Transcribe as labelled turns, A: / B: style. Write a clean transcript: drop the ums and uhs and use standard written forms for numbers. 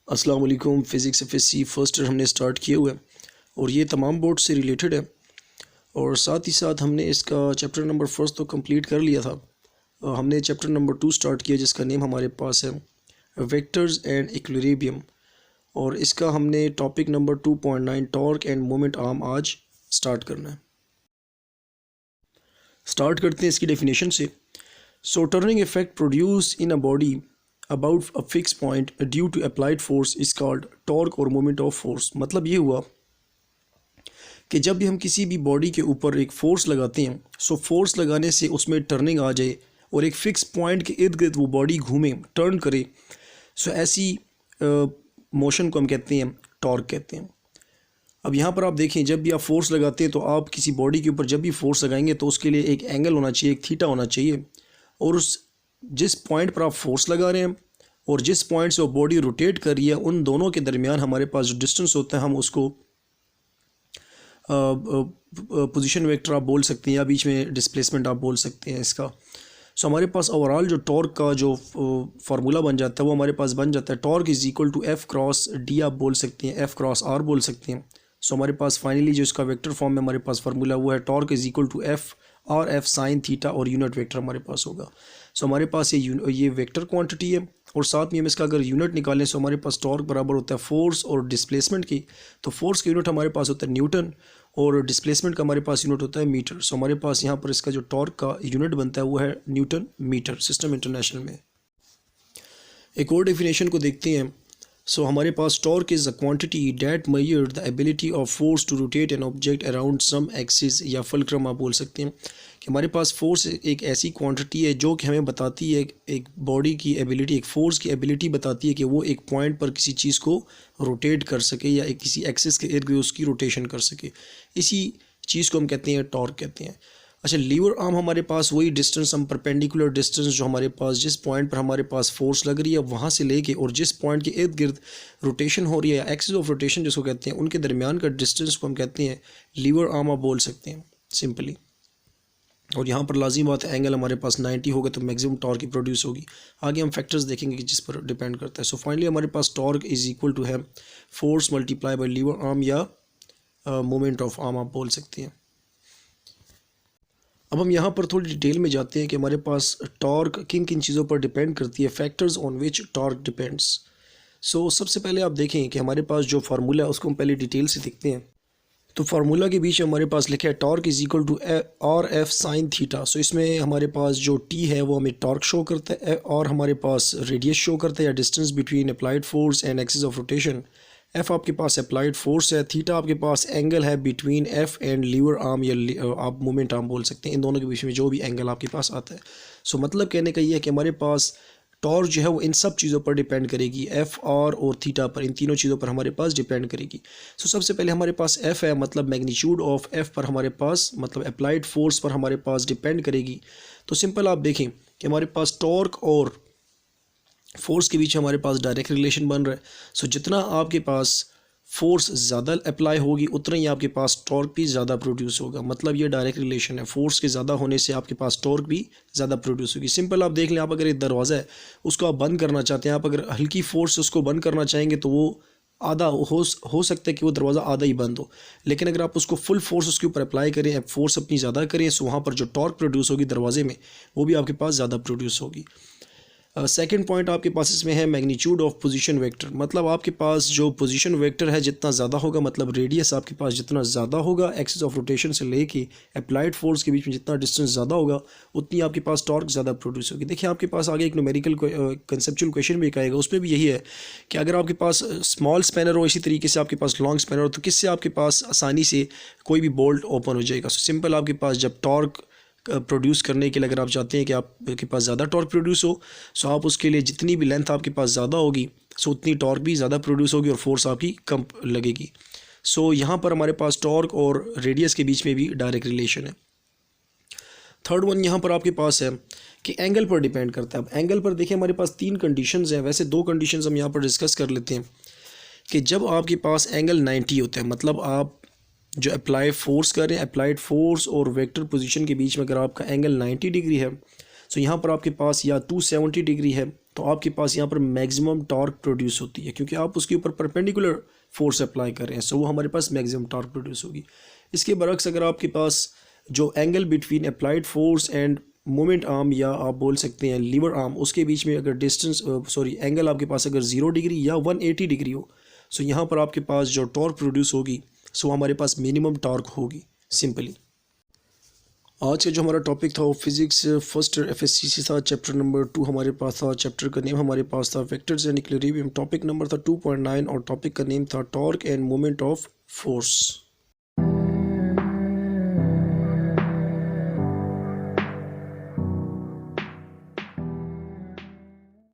A: अस्सलाम वालेकुम। Physics FSc first year हमने स्टार्ट किए हुए हैं और ये तमाम बोर्ड से रिलेटेड है और साथ ही साथ हमने इसका चैप्टर नंबर फर्स्ट तो कंप्लीट कर लिया था। हमने चैप्टर नंबर 2 स्टार्ट किया जिसका नेम हमारे पास है वेक्टर्स एंड इक्विलिब्रियम और इसका हमने topic number 2.9 torque and moment arm आज स्टार्ट करना है। स्टार्ट करते हैं इसकी डेफिनेशन से। So turning effect produce in a body about a fix point due to applied force is called torque और मोमेंट ऑफ फोर्स। मतलब ये हुआ कि जब भी हम किसी भी बॉडी के ऊपर एक फ़ोर्स लगाते हैं, सो फोर्स लगाने से उसमें टर्निंग आ जाए और एक फ़िक्स पॉइंट के इर्द गिर्द वो बॉडी घूमे, टर्न करे, सो ऐसी मोशन को हम कहते हैं टॉर्क कहते हैं। अब यहाँ पर आप देखें, जब भी आप फोर्स लगाते हैं तो आप किसी बॉडी के ऊपर जब भी फोर्स लगाएंगे तो उसके लिए एक एंगल होना चाहिए, एक थीटा होना चाहिए, और उस जिस पॉइंट पर आप फोर्स लगा रहे हैं और जिस पॉइंट से वो बॉडी रोटेट कर रही है उन दोनों के दरमियान हमारे पास जो डिस्टेंस होता है हम उसको पोजीशन वेक्टर आप बोल सकते हैं या बीच में डिस्प्लेसमेंट आप बोल सकते हैं इसका। सो हमारे पास ओवरऑल जो टॉर्क का जो फार्मूला बन जाता है वो हमारे पास बन जाता है torque is equal to F cross d आप बोल सकते हैं, एफ क्रॉस आर बोल सकते हैं। सो हमारे पास फाइनली जो इसका वेक्टर फॉर्म में हमारे पास फार्मूला वो है torque is equal to F R F sine theta और यूनिट वेक्टर हमारे पास होगा। सो हमारे पास ये वेक्टर क्वांटिटी है और साथ में हम इसका अगर यूनिट निकालें तो हमारे पास टॉर्क बराबर होता है फोर्स और डिस्प्लेसमेंट की। तो फोर्स का यूनिट हमारे पास होता है न्यूटन और डिस्प्लेसमेंट का हमारे पास यूनिट होता है मीटर। सो हमारे पास यहाँ पर इसका जो टॉर्क का यूनिट बनता है वो है न्यूटन मीटर सिस्टम इंटरनेशनल में। एक और डेफिनेशन को देखते हैं। सो हमारे पास torque is a quantity that measure the ability of force to rotate an object around some axis या फलक्रम आप बोल सकते हैं कि हमारे पास फोर्स एक ऐसी क्वांटिटी है जो कि हमें बताती है एक बॉडी की एबिलिटी, एक फोर्स की एबिलिटी बताती है कि वो एक पॉइंट पर किसी चीज़ को रोटेट कर सके या एक किसी एक्सिस के इर्द गिर्द उसकी रोटेशन कर सके। इसी चीज़ को हम कहते हैं टॉर्क कहते हैं। अच्छा, लीवर आर्म हमारे पास वही डिस्टेंस, हम परपेंडिकुलर डिस्टेंस जो हमारे पास जिस पॉइंट पर हमारे पास फोर्स लग रही है वहाँ से लेके और जिस पॉइंट के इर्द गिर्द रोटेशन हो रही है, एक्सिस ऑफ रोटेशन जिसको कहते हैं, उनके दरमियान का डिस्टेंस को हम कहते हैं लीवर आर्म आप बोल सकते हैं सिंपली। और यहाँ पर लाजिम बात है एंगल हमारे पास 90 होगा तो मैक्सिमम टॉर्क की प्रोड्यूस होगी। आगे हम फैक्टर्स देखेंगे कि जिस पर डिपेंड करता है। सो फाइनली हमारे पास टॉर्क इज़ इक्वल टू है force multiply by lever arm या मोमेंट ऑफ आर्म आप बोल सकते हैं। अब हम यहाँ पर थोड़ी डिटेल में जाते हैं कि हमारे पास टॉर्क किन किन चीज़ों पर डिपेंड करती है, factors on which torque depends. So सबसे पहले आप देखें कि हमारे पास जो फार्मूला है उसको हम पहले डिटेल से देखते हैं। तो फार्मूला के बीच में हमारे पास लिखा है torque is equal to R F sine theta. So इसमें हमारे पास जो टी है वो हमें टॉर्क शो करता है और हमारे पास रेडियस शो करता है या distance between applied force and axis of rotation. F आपके पास अप्लाइड फोर्स है, थीटा आपके पास एंगल है between F and lever arm या आप मोमेंट आर्म बोल सकते हैं, इन दोनों के बीच में जो भी एंगल आपके पास आता है। सो मतलब कहने का ये है कि हमारे पास टॉर्क जो है वो इन सब चीज़ों पर डिपेंड करेगी, एफ आर और थीटा पर, इन तीनों चीज़ों पर हमारे पास डिपेंड करेगी। सो सबसे पहले हमारे पास एफ है, मतलब मैग्नीट्यूड ऑफ एफ पर हमारे पास, मतलब अप्लाइड फोर्स पर हमारे पास डिपेंड करेगी। तो सिंपल आप देखें कि हमारे पास टॉर्क और फोर्स के बीच हमारे पास डायरेक्ट रिलेशन बन रहा है। सो जितना आपके पास फोर्स ज़्यादा अप्लाई होगी उतना ही आपके पास टॉर्क भी ज़्यादा प्रोड्यूस होगा। मतलब ये डायरेक्ट रिलेशन है, फोर्स के ज़्यादा होने से आपके पास टॉर्क भी ज़्यादा प्रोड्यूस होगी। सिंपल आप देख लें, आप अगर एक दरवाज़ा है उसको आप बंद करना चाहते हैं, आप अगर हल्की फोर्स उसको बंद करना चाहेंगे तो वो आधा हो सकता है कि वो दरवाज़ा आधा ही बंद हो, लेकिन अगर आप उसको फुल फोर्स उसके ऊपर अप्लाई करें, फोर्स अपनी ज़्यादा करें, तो वहाँ पर जो टॉर्क प्रोड्यूस होगी दरवाजे में वो भी आपके पास ज़्यादा प्रोड्यूस होगी। सेकंड पॉइंट आपके पास इसमें है मैग्नीट्यूड ऑफ पोजीशन वेक्टर। मतलब आपके पास जो पोजीशन वेक्टर है जितना ज़्यादा होगा, मतलब रेडियस आपके पास जितना ज़्यादा होगा एक्सिस ऑफ रोटेशन से लेके अप्लाइड फोर्स के बीच में जितना डिस्टेंस ज़्यादा होगा उतनी आपके पास टॉर्क ज़्यादा प्रोड्यूस होगी। देखिए आपके पास आगे एक न्यूमेरिकल कंसेप्चुअल क्वेश्चन भी आएगा, उसमें भी यही है कि अगर आपके पास स्मॉल स्पैनर हो, इसी तरीके से आपके पास लॉन्ग स्पैनर हो, तो किससे आपके पास आसानी से कोई भी बोल्ट ओपन हो जाएगा। सो सिंपल आपके पास जब टॉर्क प्रोड्यूस करने के लिए अगर आप चाहते हैं कि आपके पास ज़्यादा टॉर्क प्रोड्यूस हो, सो आप उसके लिए जितनी भी लेंथ आपके पास ज़्यादा होगी सो उतनी टॉर्क भी ज़्यादा प्रोड्यूस होगी और फोर्स आपकी कम लगेगी। सो यहाँ पर हमारे पास टॉर्क और रेडियस के बीच में भी डायरेक्ट रिलेशन है। थर्ड वन यहाँ पर आपके पास है कि एंगल पर डिपेंड करता है। अब एंगल पर देखिए हमारे पास 3 कंडीशंस हैं, वैसे 2 कंडीशंस हम यहाँ पर डिस्कस कर लेते हैं कि जब आपके पास एंगल 90 होता है, मतलब आप जो अप्लाई फोर्स करें, अप्लाइड फोर्स और वेक्टर पोजीशन के बीच में अगर आपका एंगल 90 डिग्री है, सो यहाँ पर आपके पास या 270 डिग्री है तो आपके पास यहाँ पर मैक्सिमम टॉर्क प्रोड्यूस होती है, क्योंकि आप उसके ऊपर परपेंडिकुलर फोर्स अप्लाई कर रहे हैं, सो वो हमारे पास मैक्सिमम टॉर्क प्रोड्यूस होगी। इसके बरक्स अगर आपके पास जो angle between applied force and moment arm, या आप बोल सकते हैं लीवर आर्म, उसके बीच में अगर एंगल आपके पास अगर 0 डिग्री या 180 डिग्री हो, सो यहाँ पर आपके पास जो टॉर्क प्रोड्यूस होगी सो हमारे पास मिनिमम टॉर्क होगी सिंपली। आज का जो हमारा टॉपिक था वो फिजिक्स फर्स्ट FSCC था, चैप्टर नंबर 2 हमारे पास था। चैप्टर का नेम हमारे पास था vectors and equilibrium, topic number था 2.9 और टॉपिक का नेम था torque and moment of force.